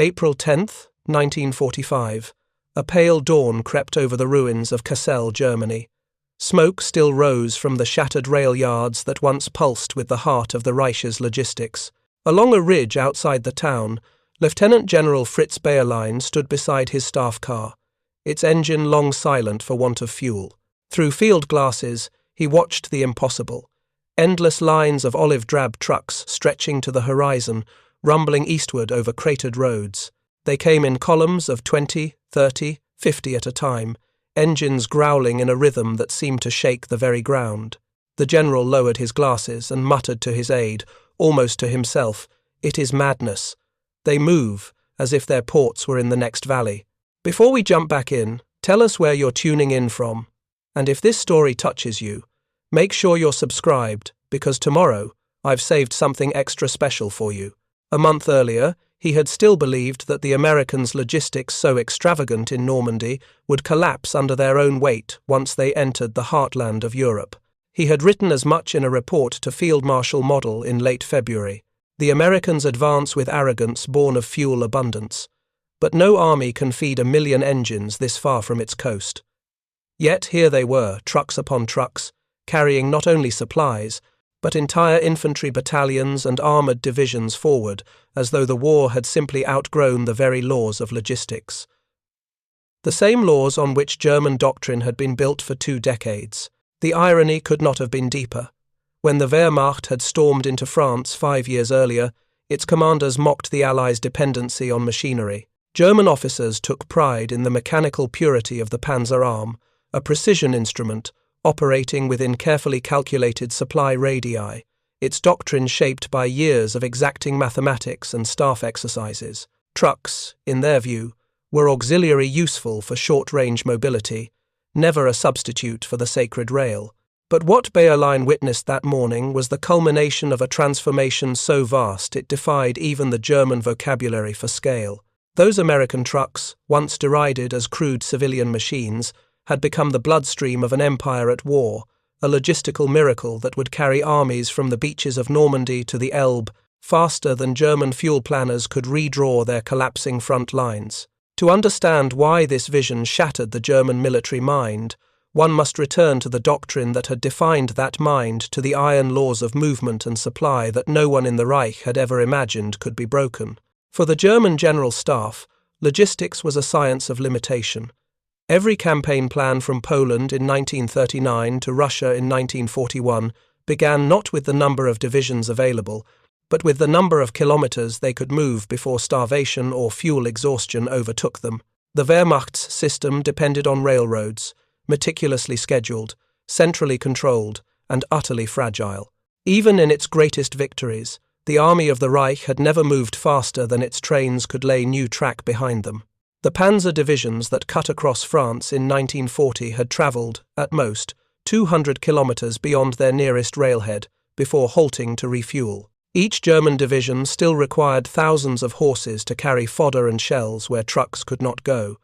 April 10th, 1945. A pale dawn crept over the ruins of Kassel, Germany. Smoke still rose from the shattered rail yards that once pulsed with the heart of the Reich's logistics. Along a ridge outside the town, Lieutenant General Fritz Bayerlein stood beside his staff car, its engine long silent for want of fuel. Through field glasses, he watched the impossible. Endless lines of olive-drab trucks stretching to the horizon, rumbling eastward over cratered roads. They came in columns of 20, 30, 50 at a time, engines growling in a rhythm that seemed to shake the very ground. The general lowered his glasses and muttered to his aide, almost to himself, "It is madness. They move, as if their ports were in the next valley." Before we jump back in, tell us where you're tuning in from. And if this story touches you, make sure you're subscribed, because tomorrow I've saved something extra special for you. A month earlier, he had still believed that the Americans' logistics so extravagant in Normandy would collapse under their own weight once they entered the heartland of Europe. He had written as much in a report to Field Marshal Model in late February. The Americans advance with arrogance born of fuel abundance. But no army can feed 1 million engines this far from its coast. Yet here they were, trucks upon trucks, carrying not only supplies, but entire infantry battalions and armoured divisions forward, as though the war had simply outgrown the very laws of logistics. The same laws on which German doctrine had been built for 2 decades. The irony could not have been deeper. When the Wehrmacht had stormed into France 5 years earlier, its commanders mocked the Allies' dependency on machinery. German officers took pride in the mechanical purity of the Panzer Arm, a precision instrument, operating within carefully calculated supply radii, its doctrine shaped by years of exacting mathematics and staff exercises. Trucks, in their view, were auxiliary useful for short-range mobility, never a substitute for the sacred rail. But what Bayerlein witnessed that morning was the culmination of a transformation so vast it defied even the German vocabulary for scale. Those American trucks, once derided as crude civilian machines, had become the bloodstream of an empire at war, a logistical miracle that would carry armies from the beaches of Normandy to the Elbe faster than German fuel planners could redraw their collapsing front lines. To understand why this vision shattered the German military mind, one must return to the doctrine that had defined that mind, to the iron laws of movement and supply that no one in the Reich had ever imagined could be broken. For the German General Staff, logistics was a science of limitation. Every campaign plan from Poland in 1939 to Russia in 1941 began not with the number of divisions available, but with the number of kilometers they could move before starvation or fuel exhaustion overtook them. The Wehrmacht's system depended on railroads, meticulously scheduled, centrally controlled, and utterly fragile. Even in its greatest victories, the army of the Reich had never moved faster than its trains could lay new track behind them. The panzer divisions that cut across France in 1940 had travelled, at most, 200 kilometres beyond their nearest railhead before halting to refuel. Each German division still required thousands of horses to carry fodder and shells where trucks could not go.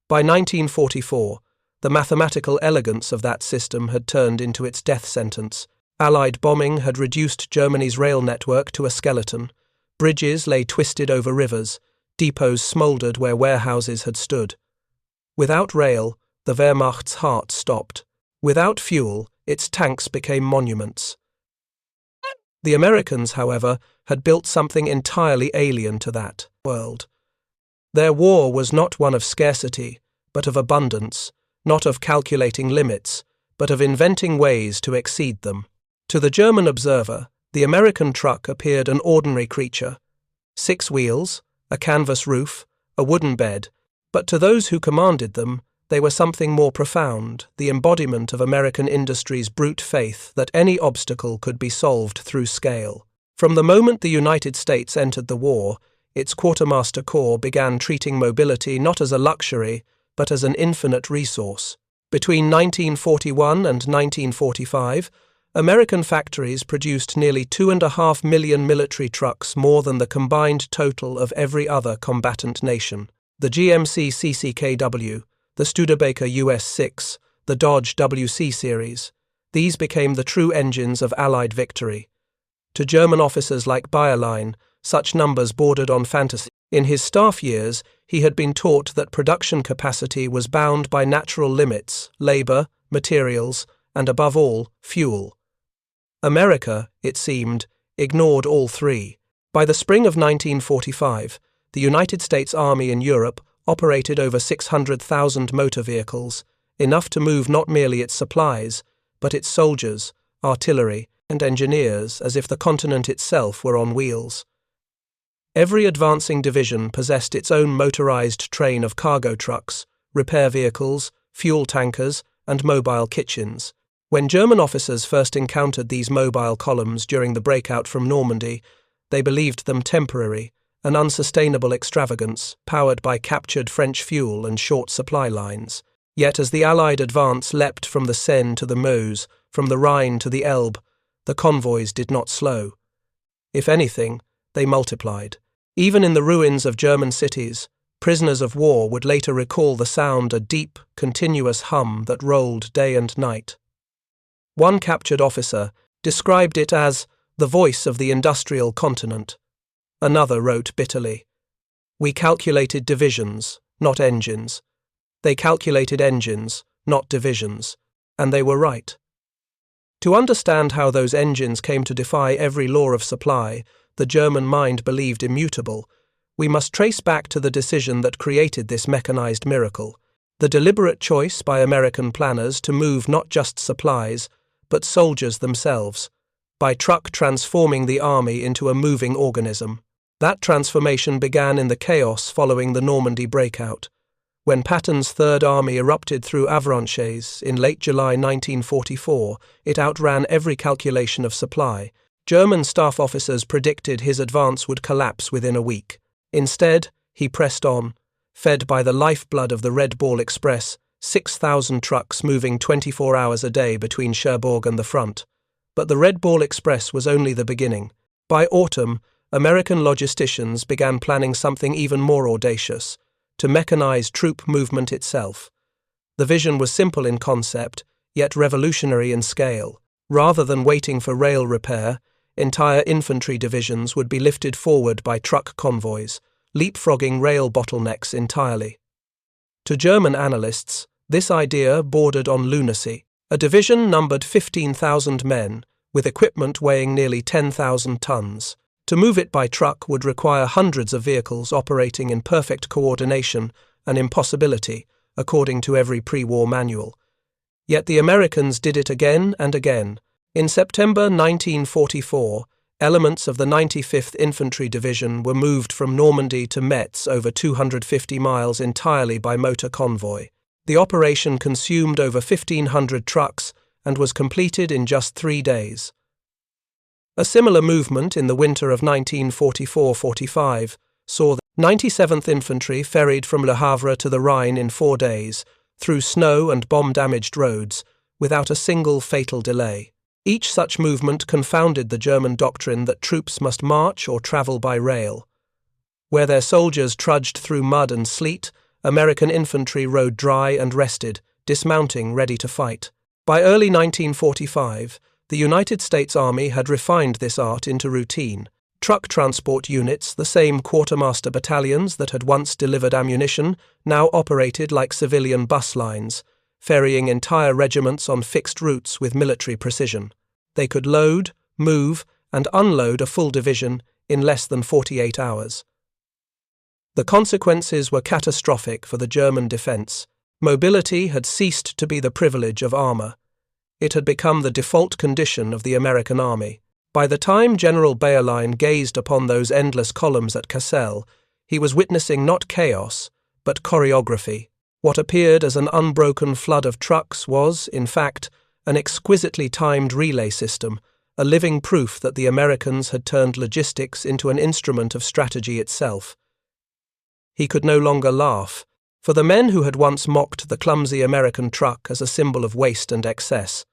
By 1944, the mathematical elegance of that system had turned into its death sentence. Allied bombing had reduced Germany's rail network to a skeleton. Bridges lay twisted over rivers. Depots smouldered where warehouses had stood. Without rail, the Wehrmacht's heart stopped. Without fuel, its tanks became monuments. The Americans, however, had built something entirely alien to that world. Their war was not one of scarcity, but of abundance, not of calculating limits, but of inventing ways to exceed them. To the German observer, the American truck appeared an ordinary creature. 6 wheels, a canvas roof, a wooden bed, but to those who commanded them, they were something more profound, the embodiment of American industry's brute faith that any obstacle could be solved through scale. From the moment the United States entered the war, its quartermaster corps began treating mobility not as a luxury, but as an infinite resource. Between 1941 and 1945, American factories produced nearly 2.5 million military trucks, more than the combined total of every other combatant nation. The GMC CCKW, the Studebaker US-6, the Dodge WC series, these became the true engines of Allied victory. To German officers like Bayerlein, such numbers bordered on fantasy. In his staff years, he had been taught that production capacity was bound by natural limits, labor, materials, and above all, fuel. America, it seemed, ignored all three. By the spring of 1945, the United States Army in Europe operated over 600,000 motor vehicles, enough to move not merely its supplies, but its soldiers, artillery, and engineers, as if the continent itself were on wheels. Every advancing division possessed its own motorized train of cargo trucks, repair vehicles, fuel tankers, and mobile kitchens. When German officers first encountered these mobile columns during the breakout from Normandy, they believed them temporary, an unsustainable extravagance powered by captured French fuel and short supply lines. Yet as the Allied advance leapt from the Seine to the Meuse, from the Rhine to the Elbe, the convoys did not slow. If anything, they multiplied. Even in the ruins of German cities, prisoners of war would later recall the sound, a deep, continuous hum that rolled day and night. One captured officer described it as the voice of the industrial continent. Another wrote bitterly, "We calculated divisions, not engines. They calculated engines, not divisions, and they were right." To understand how those engines came to defy every law of supply, the German mind believed immutable, we must trace back to the decision that created this mechanized miracle, the deliberate choice by American planners to move not just supplies, but soldiers themselves, by truck transforming the army into a moving organism. That transformation began in the chaos following the Normandy breakout. When Patton's Third Army erupted through Avranches in late July 1944, it outran every calculation of supply. German staff officers predicted his advance would collapse within a week. Instead, he pressed on, fed by the lifeblood of the Red Ball Express, 6,000 trucks moving 24 hours a day between Cherbourg and the front. But the Red Ball Express was only the beginning. By autumn, American logisticians began planning something even more audacious, to mechanize troop movement itself. The vision was simple in concept, yet revolutionary in scale. Rather than waiting for rail repair, entire infantry divisions would be lifted forward by truck convoys, leapfrogging rail bottlenecks entirely. To German analysts, this idea bordered on lunacy. A division numbered 15,000 men, with equipment weighing nearly 10,000 tons. To move it by truck would require hundreds of vehicles operating in perfect coordination, an impossibility, according to every pre-war manual. Yet the Americans did it again and again. In September 1944, elements of the 95th Infantry Division were moved from Normandy to Metz over 250 miles entirely by motor convoy. The operation consumed over 1,500 trucks and was completed in just 3 days. A similar movement in the winter of 1944-45 saw the 97th Infantry ferried from Le Havre to the Rhine in 4 days, through snow and bomb-damaged roads, without a single fatal delay. Each such movement confounded the German doctrine that troops must march or travel by rail. Where their soldiers trudged through mud and sleet, American infantry rode dry and rested, dismounting ready to fight. By early 1945, the United States Army had refined this art into routine. Truck transport units, the same quartermaster battalions that had once delivered ammunition, now operated like civilian bus lines, ferrying entire regiments on fixed routes with military precision. They could load, move, and unload a full division in less than 48 hours. The consequences were catastrophic for the German defense. Mobility had ceased to be the privilege of armor. It had become the default condition of the American army. By the time General Bayerlein gazed upon those endless columns at Kassel, he was witnessing not chaos, but choreography. What appeared as an unbroken flood of trucks was, in fact, an exquisitely timed relay system, a living proof that the Americans had turned logistics into an instrument of strategy itself. He could no longer laugh. For the men who had once mocked the clumsy American truck as a symbol of waste and excess,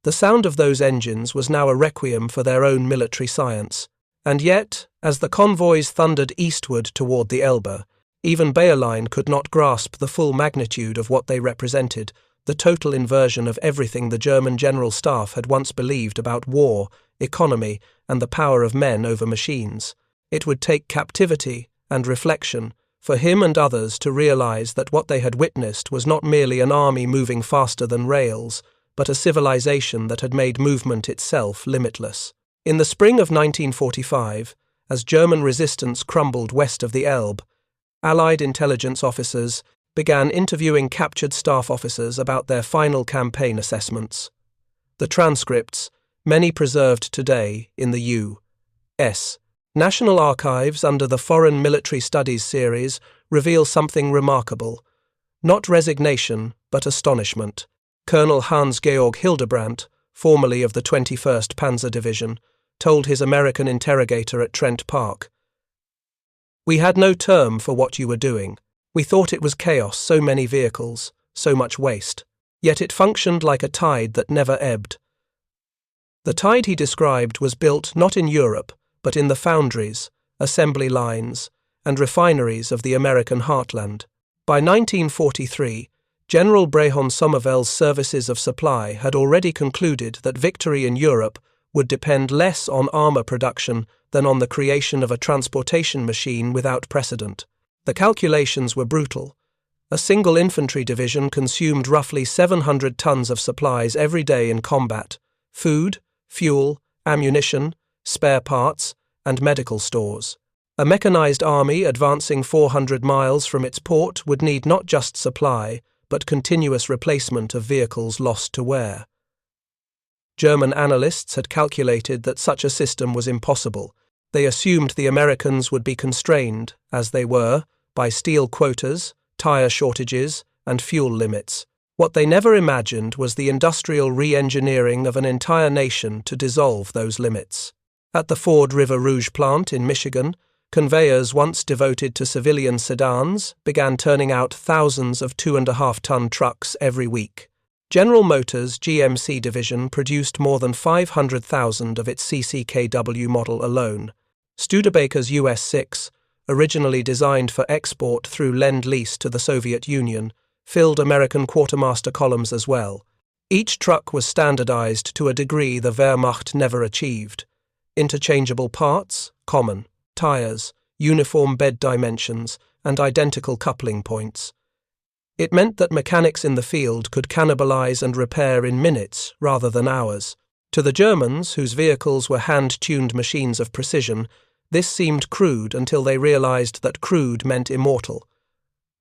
the sound of those engines was now a requiem for their own military science. And yet, as the convoys thundered eastward toward the Elbe, even Bayerlein could not grasp the full magnitude of what they represented, the total inversion of everything the German General Staff had once believed about war, economy, and the power of men over machines. It would take captivity and reflection for him and others to realize that what they had witnessed was not merely an army moving faster than rails, but a civilization that had made movement itself limitless. In the spring of 1945, as German resistance crumbled west of the Elbe, Allied intelligence officers began interviewing captured staff officers about their final campaign assessments. The transcripts, many preserved today in the U.S. National Archives under the Foreign Military Studies series, reveal something remarkable. Not resignation, but astonishment. Colonel Hans-Georg Hildebrandt, formerly of the 21st Panzer Division, told his American interrogator at Trent Park, "We had no term for what you were doing. We thought it was chaos, so many vehicles, so much waste. Yet it functioned like a tide that never ebbed." The tide he described was built not in Europe, but in the foundries, assembly lines, and refineries of the American heartland. By 1943, General Brehon Sommervell's services of supply had already concluded that victory in Europe would depend less on armor production than on the creation of a transportation machine without precedent. The calculations were brutal. A single infantry division consumed roughly 700 tons of supplies every day in combat: food, fuel, ammunition, spare parts, and medical stores. A mechanized army advancing 400 miles from its port would need not just supply, but continuous replacement of vehicles lost to wear. German analysts had calculated that such a system was impossible. They assumed the Americans would be constrained, as they were, by steel quotas, tire shortages, and fuel limits. What they never imagined was the industrial re-engineering of an entire nation to dissolve those limits. At the Ford River Rouge plant in Michigan, conveyors once devoted to civilian sedans began turning out thousands of 2.5-ton trucks every week. General Motors' GMC division produced more than 500,000 of its CCKW model alone. Studebaker's US-6, originally designed for export through Lend-Lease to the Soviet Union, filled American quartermaster columns as well. Each truck was standardized to a degree the Wehrmacht never achieved. Interchangeable parts, common. Tires, uniform bed dimensions, and identical coupling points. It meant that mechanics in the field could cannibalize and repair in minutes rather than hours. To the Germans, whose vehicles were hand-tuned machines of precision, this seemed crude until they realized that crude meant immortal.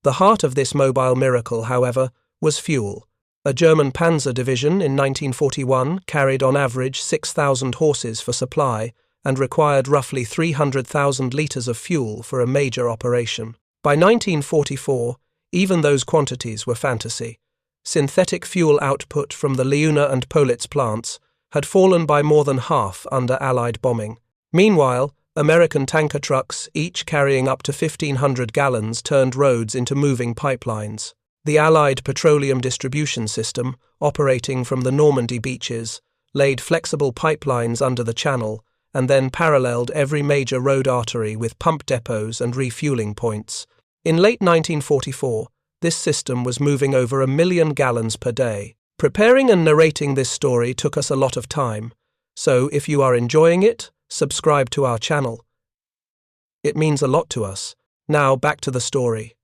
The heart of this mobile miracle, however, was fuel. A German panzer division in 1941 carried on average 6,000 horses for supply and required roughly 300,000 litres of fuel for a major operation. By 1944, even those quantities were fantasy. Synthetic fuel output from the Leuna and Politz plants had fallen by more than half under Allied bombing. Meanwhile, American tanker trucks, each carrying up to 1,500 gallons, turned roads into moving pipelines. The Allied petroleum distribution system, operating from the Normandy beaches, laid flexible pipelines under the channel and then paralleled every major road artery with pump depots and refueling points. In late 1944, this system was moving over 1 million gallons per day. Preparing and narrating this story took us a lot of time, so if you are enjoying it, subscribe to our channel. It means a lot to us. Now back to the story.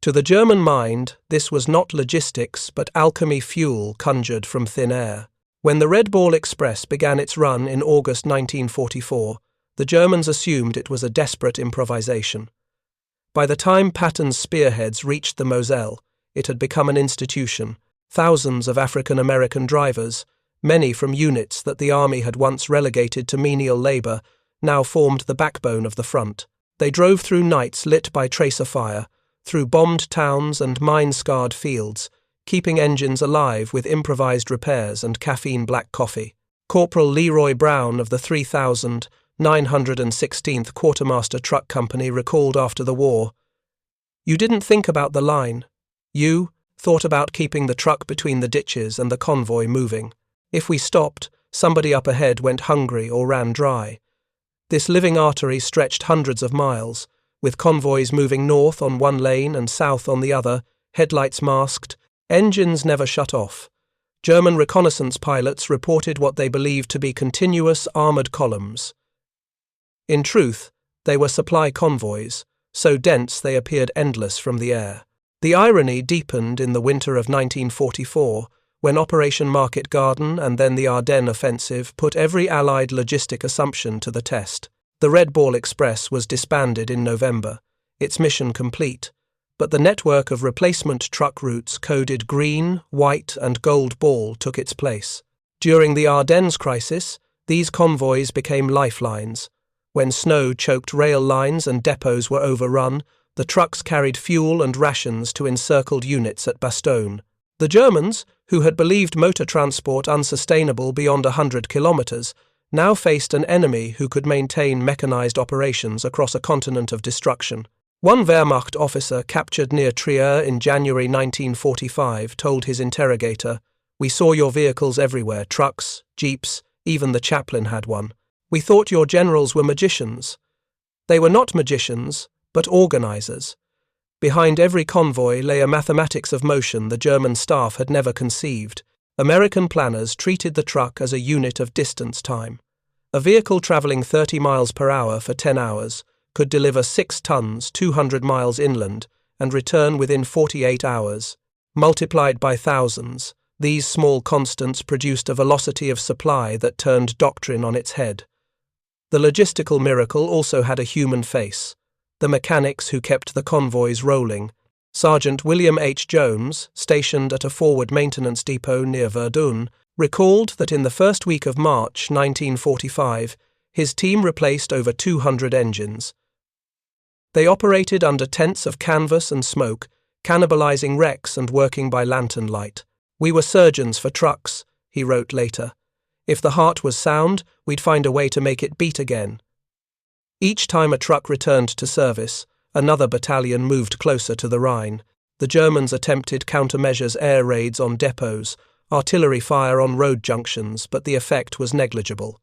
To the German mind, this was not logistics but alchemy fuel conjured from thin air. When the Red Ball Express began its run in August 1944, the Germans assumed it was a desperate improvisation. By the time Patton's spearheads reached the Moselle, it had become an institution. Thousands of African-American drivers, many from units that the army had once relegated to menial labor, now formed the backbone of the front. They drove through nights lit by tracer fire, through bombed towns and mine-scarred fields, keeping engines alive with improvised repairs and caffeine-black coffee. Corporal Leroy Brown of the 3,916th Quartermaster Truck Company recalled after the war, "You didn't think about the line. You thought about keeping the truck between the ditches and the convoy moving. If we stopped, somebody up ahead went hungry or ran dry. This living artery stretched hundreds of miles, with convoys moving north on one lane and south on the other, headlights masked, engines never shut off. German reconnaissance pilots reported what they believed to be continuous armoured columns. In truth, They were supply convoys, so dense they appeared endless from the air. The irony deepened in the winter of 1944, when Operation Market Garden and then the Ardennes offensive put every Allied logistic assumption to the test. The Red Ball Express was disbanded in November, its mission complete, but the network of replacement truck routes coded green, white, and gold ball took its place. During the Ardennes crisis, these convoys became lifelines. When snow choked rail lines and depots were overrun, the trucks carried fuel and rations to encircled units at Bastogne. The Germans, who had believed motor transport unsustainable beyond 100 kilometers, now faced an enemy who could maintain mechanized operations across a continent of destruction. One Wehrmacht officer captured near Trier in January 1945 told his interrogator, "We saw your vehicles everywhere, trucks, jeeps, even the chaplain had one. We thought your generals were magicians." They were not magicians, but organizers. Behind every convoy lay a mathematics of motion the German staff had never conceived. American planners treated the truck as a unit of distance time. A vehicle traveling 30 miles per hour for 10 hours could deliver 6 tons 200 miles inland and return within 48 hours. Multiplied by thousands, these small constants produced a velocity of supply that turned doctrine on its head. The logistical miracle also had a human face. The mechanics who kept the convoys rolling. Sergeant William H. Jones, stationed at a forward maintenance depot near Verdun, recalled that in the first week of March 1945, his team replaced over 200 engines. They operated under tents of canvas and smoke, cannibalizing wrecks and working by lantern light. "We were surgeons for trucks," he wrote later. "If the heart was sound, we'd find a way to make it beat again." Each time a truck returned to service, another battalion moved closer to the Rhine. The Germans attempted countermeasures air raids on depots, artillery fire on road junctions, but the effect was negligible.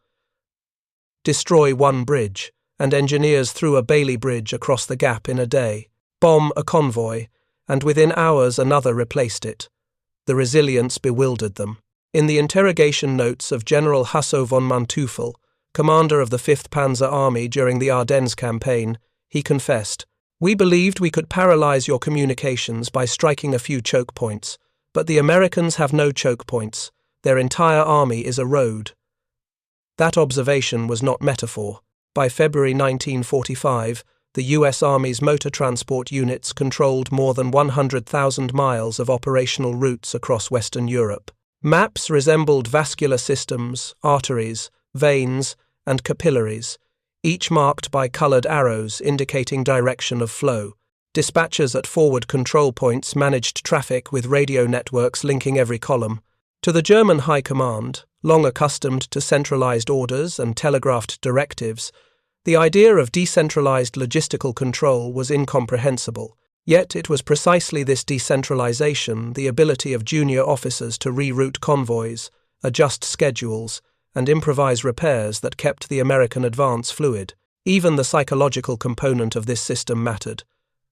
Destroy one bridge, and engineers threw a Bailey Bridge across the gap in a day. Bomb a convoy, and within hours another replaced it. The resilience bewildered them. In the interrogation notes of General Hasso von Manteuffel, commander of the 5th Panzer Army during the Ardennes campaign, he confessed, "We believed we could paralyze your communications by striking a few choke points, but the Americans have no choke points. Their entire army is a road." That observation was not metaphor. By February 1945, the U.S. Army's motor transport units controlled more than 100,000 miles of operational routes across Western Europe. Maps resembled vascular systems, arteries, veins, and capillaries, each marked by colored arrows indicating direction of flow. Dispatchers at forward control points managed traffic with radio networks linking every column. To the German High Command, long accustomed to centralized orders and telegraphed directives, the idea of decentralized logistical control was incomprehensible. Yet it was precisely this decentralization, the ability of junior officers to reroute convoys, adjust schedules, and improvise repairs that kept the American advance fluid. Even the psychological component of this system mattered.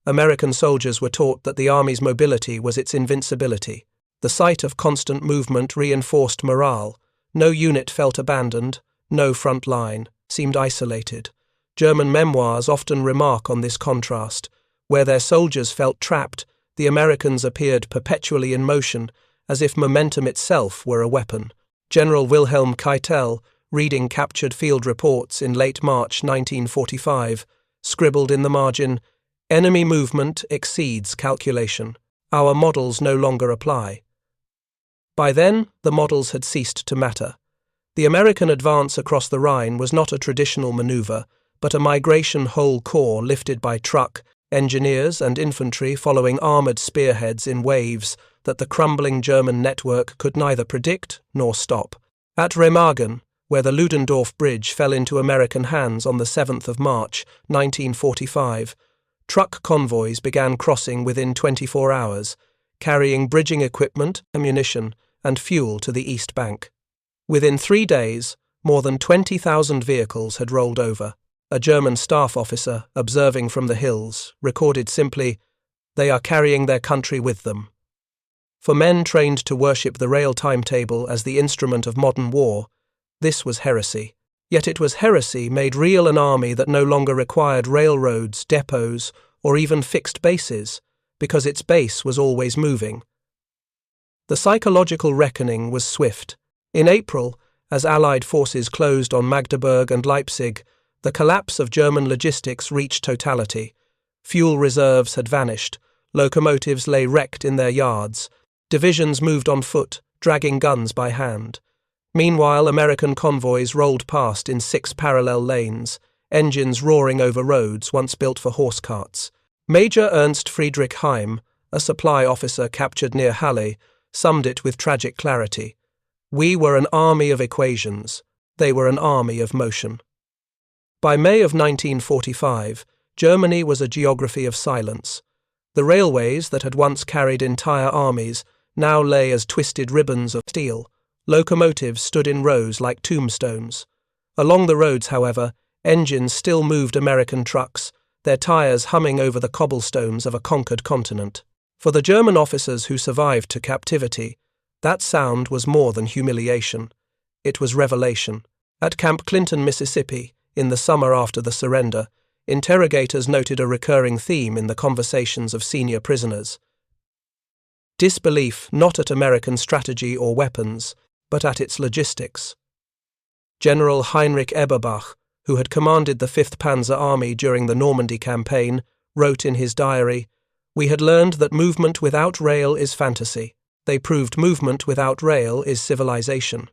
American soldiers were taught that the Army's mobility was its invincibility. The sight of constant movement reinforced morale. No unit felt abandoned, no front line seemed isolated. German memoirs often remark on this contrast. Where their soldiers felt trapped, the Americans appeared perpetually in motion, as if momentum itself were a weapon. General Wilhelm Keitel, reading captured field reports in late March 1945, scribbled in the margin, "Enemy movement exceeds calculation. Our models no longer apply." By then, the models had ceased to matter. The American advance across the Rhine was not a traditional maneuver, but a migration whole corps lifted by truck, engineers and infantry following armored spearheads in waves that the crumbling German network could neither predict nor stop. At Remagen, where the Ludendorff Bridge fell into American hands on the 7th of March, 1945, truck convoys began crossing within 24 hours, carrying bridging equipment, ammunition, and fuel to the East Bank. Within 3 days, more than 20,000 vehicles had rolled over. A German staff officer, observing from the hills, recorded simply, "They are carrying their country with them." For men trained to worship the rail timetable as the instrument of modern war, this was heresy. Yet it was heresy made real an army that no longer required railroads, depots, or even fixed bases, because its base was always moving. The psychological reckoning was swift. In April, as Allied forces closed on Magdeburg and Leipzig, the collapse of German logistics reached totality. Fuel reserves had vanished, locomotives lay wrecked in their yards, divisions moved on foot, dragging guns by hand. Meanwhile, American convoys rolled past in 6 parallel lanes, engines roaring over roads once built for horse carts. Major Ernst Friedrich Heim, a supply officer captured near Halle, summed it with tragic clarity. We were an army of equations. They were an army of motion. By May of 1945, Germany was a geography of silence. The railways that had once carried entire armies now lay as twisted ribbons of steel. Locomotives stood in rows like tombstones. Along the roads, however, engines still moved American trucks, their tires humming over the cobblestones of a conquered continent. For the German officers who survived to captivity, that sound was more than humiliation. It was revelation. At Camp Clinton, Mississippi, in the summer after the surrender, interrogators noted a recurring theme in the conversations of senior prisoners. Disbelief not at American strategy or weapons, but at its logistics. General Heinrich Eberbach, who had commanded the 5th Panzer Army during the Normandy campaign, wrote in his diary, "We had learned that movement without rail is fantasy. They proved movement without rail is civilization."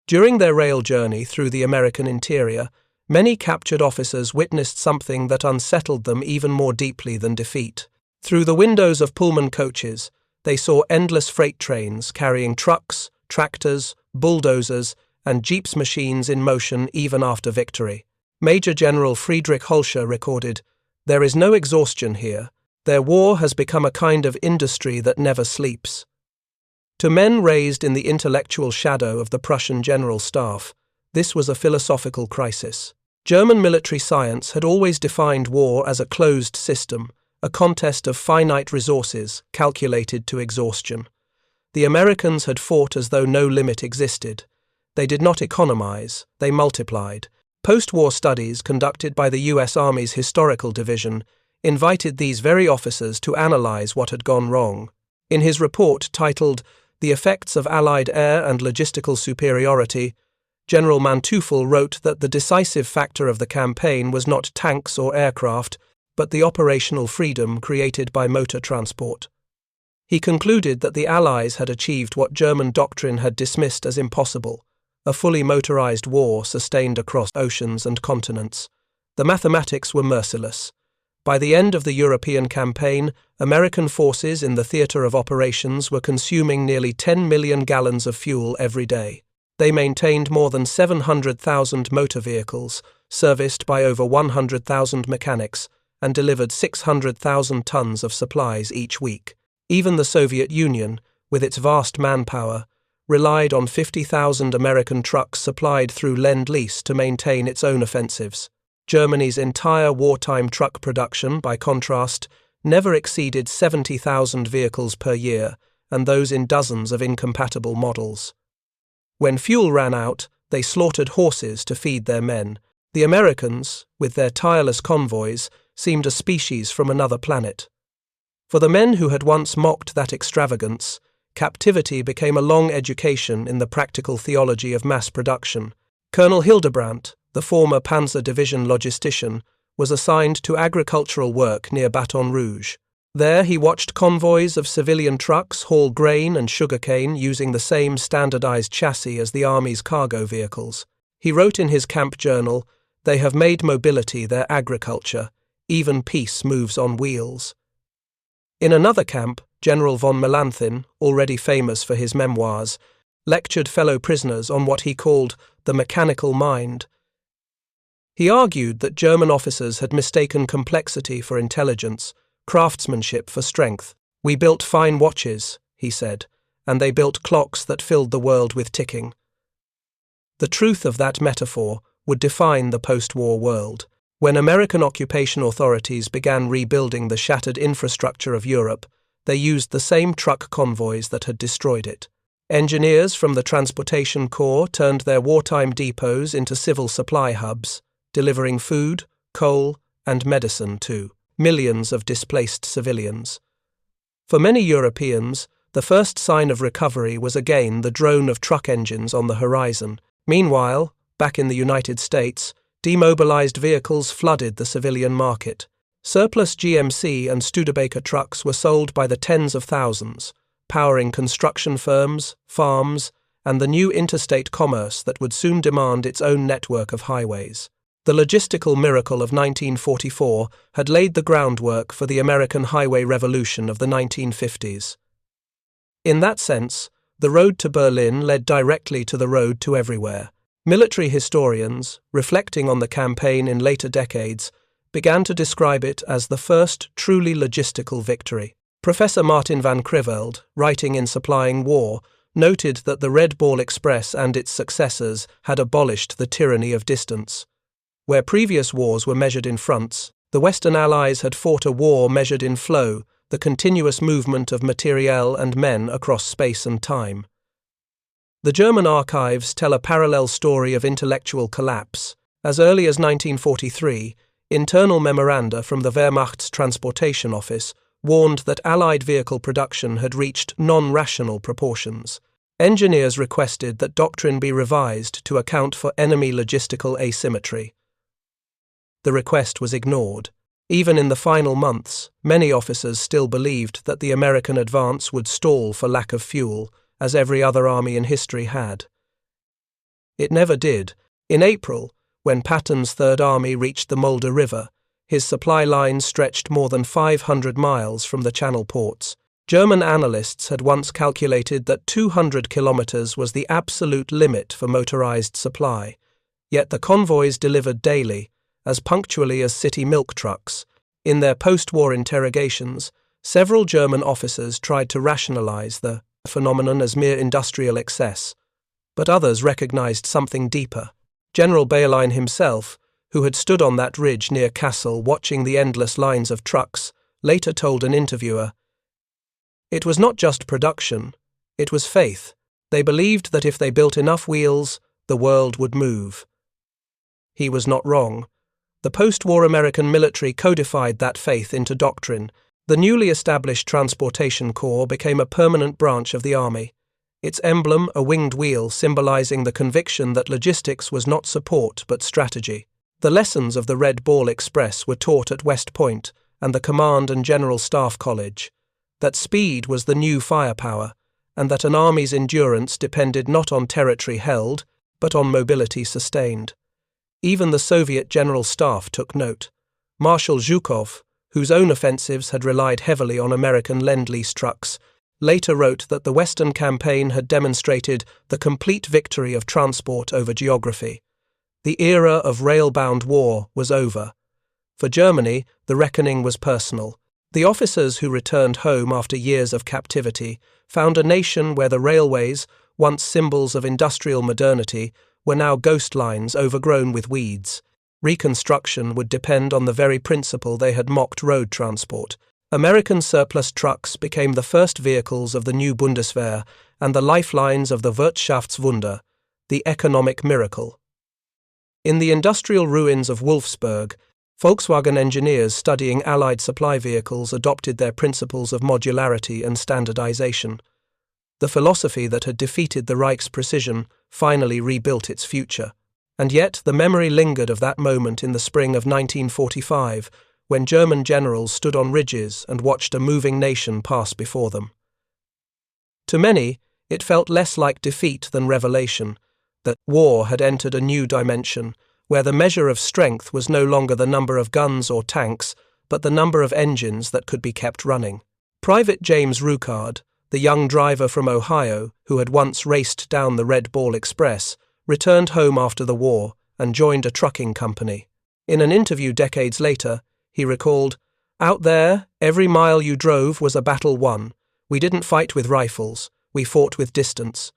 During their rail journey through the American interior, many captured officers witnessed something that unsettled them even more deeply than defeat. Through the windows of Pullman coaches, they saw endless freight trains carrying trucks, tractors, bulldozers, and jeeps machines in motion even after victory. Major General Friedrich Holscher recorded, "There is no exhaustion here. Their war has become a kind of industry that never sleeps." To men raised in the intellectual shadow of the Prussian General Staff, this was a philosophical crisis. German military science had always defined war as a closed system, a contest of finite resources calculated to exhaustion. The Americans had fought as though no limit existed. They did not economize, they multiplied. Post-war studies conducted by the U.S. Army's Historical Division invited these very officers to analyze what had gone wrong. In his report titled The Effects of Allied Air and Logistical Superiority, General Manteuffel wrote that the decisive factor of the campaign was not tanks or aircraft, but the operational freedom created by motor transport. He concluded that the Allies had achieved what German doctrine had dismissed as impossible, a fully motorized war sustained across oceans and continents. The mathematics were merciless. By the end of the European campaign, American forces in the theater of operations were consuming nearly 10 million gallons of fuel every day. They maintained more than 700,000 motor vehicles, serviced by over 100,000 mechanics, and delivered 600,000 tons of supplies each week. Even the Soviet Union, with its vast manpower, relied on 50,000 American trucks supplied through Lend-Lease to maintain its own offensives. Germany's entire wartime truck production, by contrast, never exceeded 70,000 vehicles per year, and those in dozens of incompatible models. When fuel ran out, they slaughtered horses to feed their men. The Americans, with their tireless convoys, seemed a species from another planet. For the men who had once mocked that extravagance, captivity became a long education in the practical theology of mass production. Colonel Hildebrandt, the former Panzer Division logistician, was assigned to agricultural work near Baton Rouge. There he watched convoys of civilian trucks haul grain and sugarcane using the same standardized chassis as the Army's cargo vehicles. He wrote in his camp journal, "They have made mobility their agriculture. Even peace moves on wheels." In another camp, General von Mellenthin, already famous for his memoirs, lectured fellow prisoners on what he called the mechanical mind. He argued that German officers had mistaken complexity for intelligence, craftsmanship for strength. "We built fine watches," he said, "and they built clocks that filled the world with ticking." The truth of that metaphor would define the post-war world. When American occupation authorities began rebuilding the shattered infrastructure of Europe, they used the same truck convoys that had destroyed it. Engineers from the Transportation Corps turned their wartime depots into civil supply hubs, delivering food, coal, and medicine to millions of displaced civilians. For many Europeans, the first sign of recovery was again the drone of truck engines on the horizon. Meanwhile, back in the United States, demobilized vehicles flooded the civilian market. Surplus GMC and Studebaker trucks were sold by the tens of thousands, powering construction firms, farms, and the new interstate commerce that would soon demand its own network of highways. The logistical miracle of 1944 had laid the groundwork for the American highway revolution of the 1950s. In that sense, the road to Berlin led directly to the road to everywhere. Military historians, reflecting on the campaign in later decades, began to describe it as the first truly logistical victory. Professor Martin van Creveld, writing in Supplying War, noted that the Red Ball Express and its successors had abolished the tyranny of distance. Where previous wars were measured in fronts, the Western Allies had fought a war measured in flow, the continuous movement of materiel and men across space and time. The German archives tell a parallel story of intellectual collapse. As early as 1943, internal memoranda from the Wehrmacht's Transportation Office warned that Allied vehicle production had reached non-rational proportions. Engineers requested that doctrine be revised to account for enemy logistical asymmetry. The request was ignored. Even in the final months, many officers still believed that the American advance would stall for lack of fuel, as every other army in history had. It never did. In April, when Patton's Third Army reached the Mulde River, his supply lines stretched more than 500 miles from the Channel ports. German analysts had once calculated that 200 kilometers was the absolute limit for motorized supply, yet the convoys delivered daily, as punctually as city milk trucks. In their post-war interrogations, several German officers tried to rationalize the phenomenon as mere industrial excess, but others recognized something deeper. General Bayerlein himself, who had stood on that ridge near Kassel watching the endless lines of trucks, later told an interviewer, "It was not just production, it was faith. They believed that if they built enough wheels, the world would move." He was not wrong. The post-war American military codified that faith into doctrine. The newly established Transportation Corps became a permanent branch of the Army. Its emblem, a winged wheel symbolizing the conviction that logistics was not support but strategy. The lessons of the Red Ball Express were taught at West Point and the Command and General Staff College, that speed was the new firepower, and that an army's endurance depended not on territory held, but on mobility sustained. Even the Soviet General Staff took note. Marshal Zhukov, whose own offensives had relied heavily on American Lend-Lease trucks, later wrote that the Western campaign had demonstrated the complete victory of transport over geography. The era of rail-bound war was over. For Germany, the reckoning was personal. The officers who returned home after years of captivity found a nation where the railways, once symbols of industrial modernity, were now ghost lines overgrown with weeds. Reconstruction would depend on the very principle they had mocked road transport. American surplus trucks became the first vehicles of the new Bundeswehr and the lifelines of the Wirtschaftswunder, the economic miracle. In the industrial ruins of Wolfsburg, Volkswagen engineers studying Allied supply vehicles adopted their principles of modularity and standardization. The philosophy that had defeated the Reich's precision finally rebuilt its future. And yet the memory lingered of that moment in the spring of 1945, when German generals stood on ridges and watched a moving nation pass before them. To many, it felt less like defeat than revelation, that war had entered a new dimension, where the measure of strength was no longer the number of guns or tanks, but the number of engines that could be kept running. Private James Rucard, the young driver from Ohio who had once raced down the Red Ball Express, returned home after the war and joined a trucking company. In an interview decades later, he recalled, "Out there, every mile you drove was a battle won. We didn't fight with rifles, we fought with distance.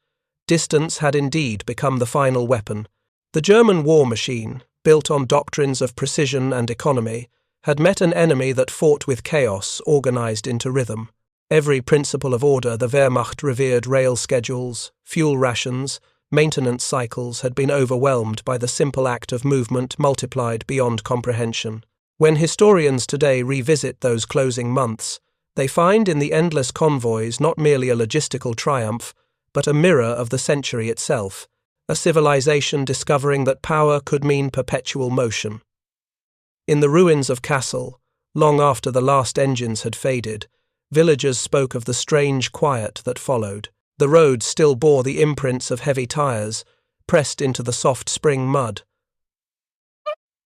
Distance had indeed become the final weapon." The German war machine, built on doctrines of precision and economy, had met an enemy that fought with chaos organized into rhythm. Every principle of order the Wehrmacht revered, rail schedules, fuel rations, maintenance cycles, had been overwhelmed by the simple act of movement multiplied beyond comprehension. When historians today revisit those closing months, they find in the endless convoys not merely a logistical triumph, but a mirror of the century itself, a civilization discovering that power could mean perpetual motion. In the ruins of Kassel, long after the last engines had faded, villagers spoke of the strange quiet that followed. The roads still bore the imprints of heavy tires, pressed into the soft spring mud.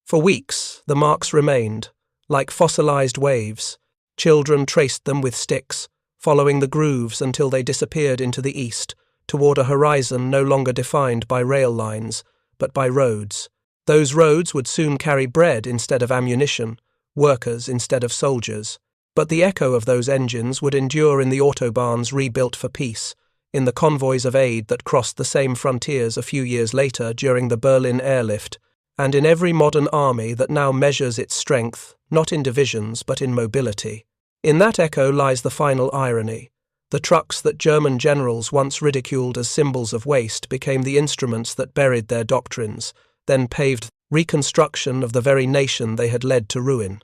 For weeks, the marks remained, like fossilized waves. Children traced them with sticks, following the grooves until they disappeared into the east, toward a horizon no longer defined by rail lines, but by roads. Those roads would soon carry bread instead of ammunition, workers instead of soldiers. But the echo of those engines would endure in the autobahns rebuilt for peace, in the convoys of aid that crossed the same frontiers a few years later during the Berlin airlift, and in every modern army that now measures its strength, not in divisions but in mobility. In that echo lies the final irony. The trucks that German generals once ridiculed as symbols of waste became the instruments that buried their doctrines, then paved reconstruction of the very nation they had led to ruin.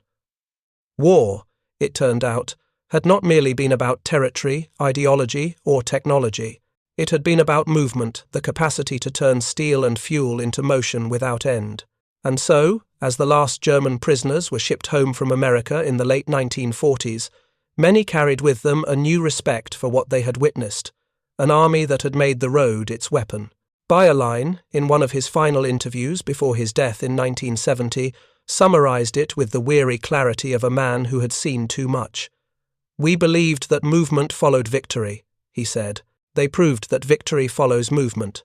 War, it turned out, had not merely been about territory, ideology, or technology. It had been about movement, the capacity to turn steel and fuel into motion without end. And so, as the last German prisoners were shipped home from America in the late 1940s, many carried with them a new respect for what they had witnessed, an army that had made the road its weapon. Bayerlein, in one of his final interviews before his death in 1970, summarized it with the weary clarity of a man who had seen too much. "We believed that movement followed victory," he said. "They proved that victory follows movement."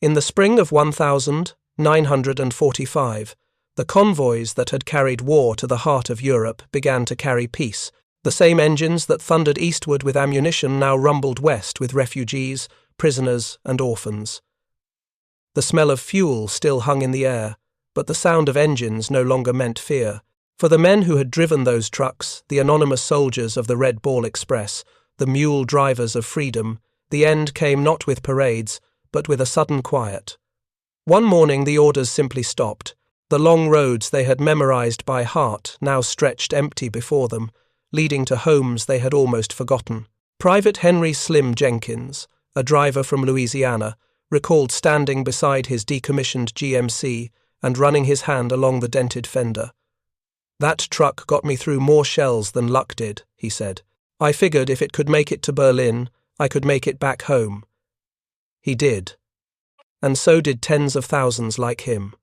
In the spring of 1945, the convoys that had carried war to the heart of Europe began to carry peace. The same engines that thundered eastward with ammunition now rumbled west with refugees, prisoners, and orphans. The smell of fuel still hung in the air, but the sound of engines no longer meant fear. For the men who had driven those trucks, the anonymous soldiers of the Red Ball Express, the mule drivers of freedom, the end came not with parades, but with a sudden quiet. One morning the orders simply stopped. The long roads they had memorized by heart now stretched empty before them, leading to homes they had almost forgotten. Private Henry Slim Jenkins, a driver from Louisiana, recalled standing beside his decommissioned GMC and running his hand along the dented fender. "That truck got me through more shells than luck did," he said. "I figured if it could make it to Berlin, I could make it back home." He did. And so did tens of thousands like him.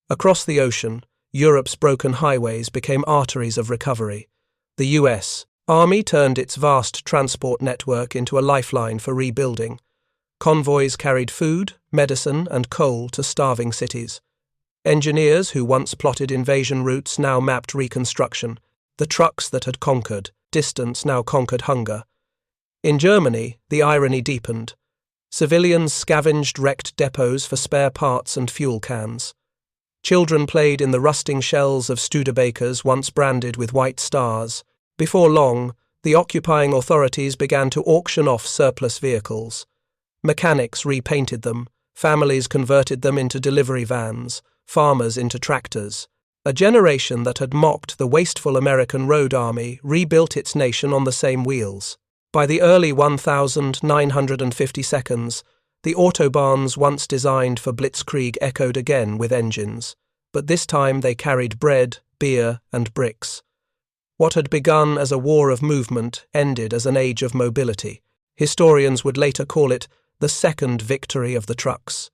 Across the ocean, Europe's broken highways became arteries of recovery. The U.S. Army turned its vast transport network into a lifeline for rebuilding. Convoys carried food, medicine, and coal to starving cities. Engineers who once plotted invasion routes now mapped reconstruction. The trucks that had conquered distance now conquered hunger. In Germany, the irony deepened. Civilians scavenged wrecked depots for spare parts and fuel cans. Children played in the rusting shells of Studebakers once branded with white stars. Before long, the occupying authorities began to auction off surplus vehicles. Mechanics repainted them, families converted them into delivery vans, farmers into tractors. A generation that had mocked the wasteful American road army rebuilt its nation on the same wheels. By the early 1952, the autobahns once designed for blitzkrieg echoed again with engines, but this time they carried bread, beer, and bricks. What had begun as a war of movement ended as an age of mobility. Historians would later call it the second victory of the trucks.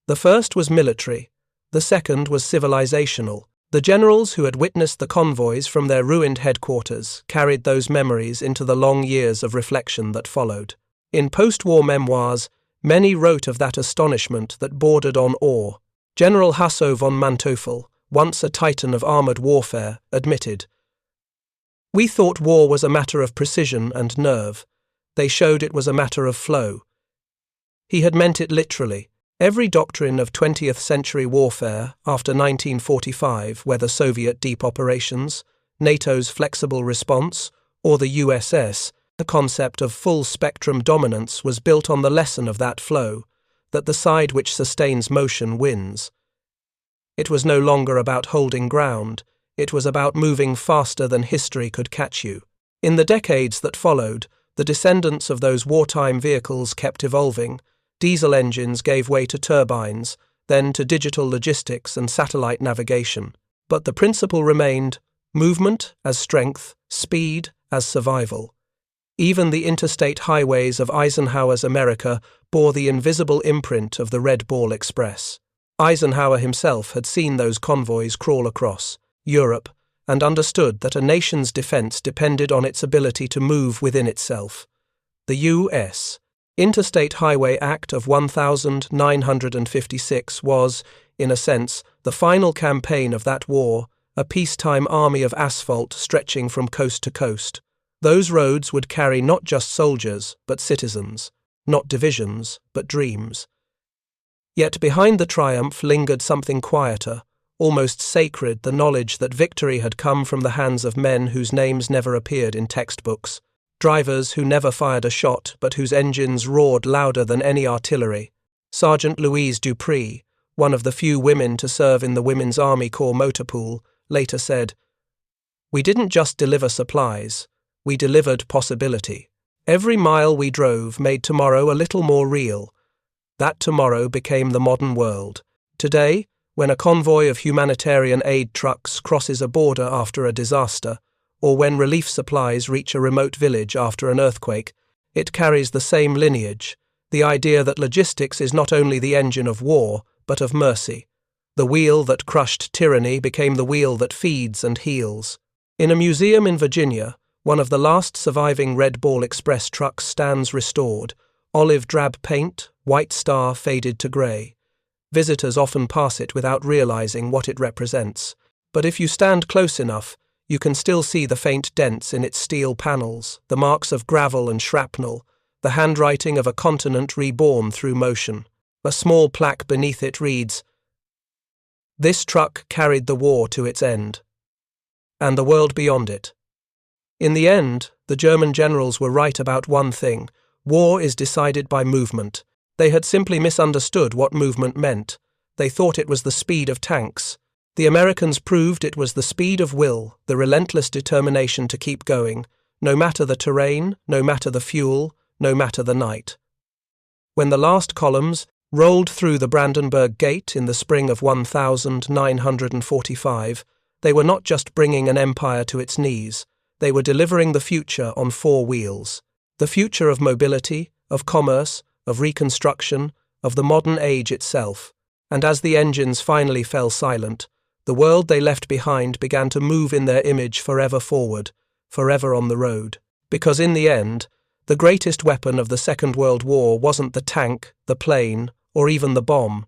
The first was military, the second was civilizational. The generals who had witnessed the convoys from their ruined headquarters carried those memories into the long years of reflection that followed. In post-war memoirs, many wrote of that astonishment that bordered on awe. General Hasso von Manteuffel, once a titan of armoured warfare, admitted, "We thought war was a matter of precision and nerve. They showed it was a matter of flow." He had meant it literally. Every doctrine of 20th century warfare after 1945, whether Soviet deep operations, NATO's flexible response, or the USS, the concept of full-spectrum dominance was built on the lesson of that flow, that the side which sustains motion wins. It was no longer about holding ground, it was about moving faster than history could catch you. In the decades that followed, the descendants of those wartime vehicles kept evolving. Diesel engines gave way to turbines, then to digital logistics and satellite navigation. But the principle remained: movement as strength, speed as survival. Even the interstate highways of Eisenhower's America bore the invisible imprint of the Red Ball Express. Eisenhower himself had seen those convoys crawl across Europe and understood that a nation's defense depended on its ability to move within itself. The U.S. Interstate Highway Act of 1956 was, in a sense, the final campaign of that war, a peacetime army of asphalt stretching from coast to coast. Those roads would carry not just soldiers, but citizens, not divisions, but dreams. Yet behind the triumph lingered something quieter, almost sacred, the knowledge that victory had come from the hands of men whose names never appeared in textbooks, drivers who never fired a shot but whose engines roared louder than any artillery. Sergeant Louise Dupree, one of the few women to serve in the Women's Army Corps motor pool, later said, "We didn't just deliver supplies, we delivered possibility. Every mile we drove made tomorrow a little more real. That tomorrow became the modern world. Today, when a convoy of humanitarian aid trucks crosses a border after a disaster, or when relief supplies reach a remote village after an earthquake, it carries the same lineage, the idea that logistics is not only the engine of war, but of mercy. The wheel that crushed tyranny became the wheel that feeds and heals." In a museum in Virginia, one of the last surviving Red Ball Express trucks stands restored, olive-drab paint, white star faded to grey. Visitors often pass it without realizing what it represents, but if you stand close enough, you can still see the faint dents in its steel panels, the marks of gravel and shrapnel, the handwriting of a continent reborn through motion. A small plaque beneath it reads, "This truck carried the war to its end, and the world beyond it." In the end, the German generals were right about one thing: war is decided by movement. They had simply misunderstood what movement meant. They thought it was the speed of tanks. The Americans proved it was the speed of will, the relentless determination to keep going, no matter the terrain, no matter the fuel, no matter the night. When the last columns rolled through the Brandenburg Gate in the spring of 1945, they were not just bringing an empire to its knees, they were delivering the future on four wheels. The future of mobility, of commerce, of reconstruction, of the modern age itself. And as the engines finally fell silent, the world they left behind began to move in their image forever forward, forever on the road. Because in the end, the greatest weapon of the Second World War wasn't the tank, the plane, or even the bomb.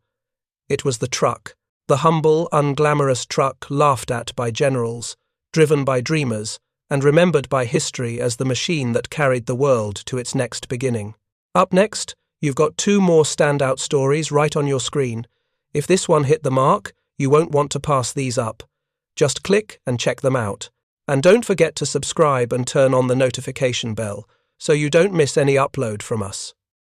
It was the truck, the humble, unglamorous truck laughed at by generals, driven by dreamers, and remembered by history as the machine that carried the world to its next beginning. Up next, you've got two more standout stories right on your screen. If this one hit the mark, you won't want to pass these up. Just click and check them out. And don't forget to subscribe and turn on the notification bell, so you don't miss any upload from us.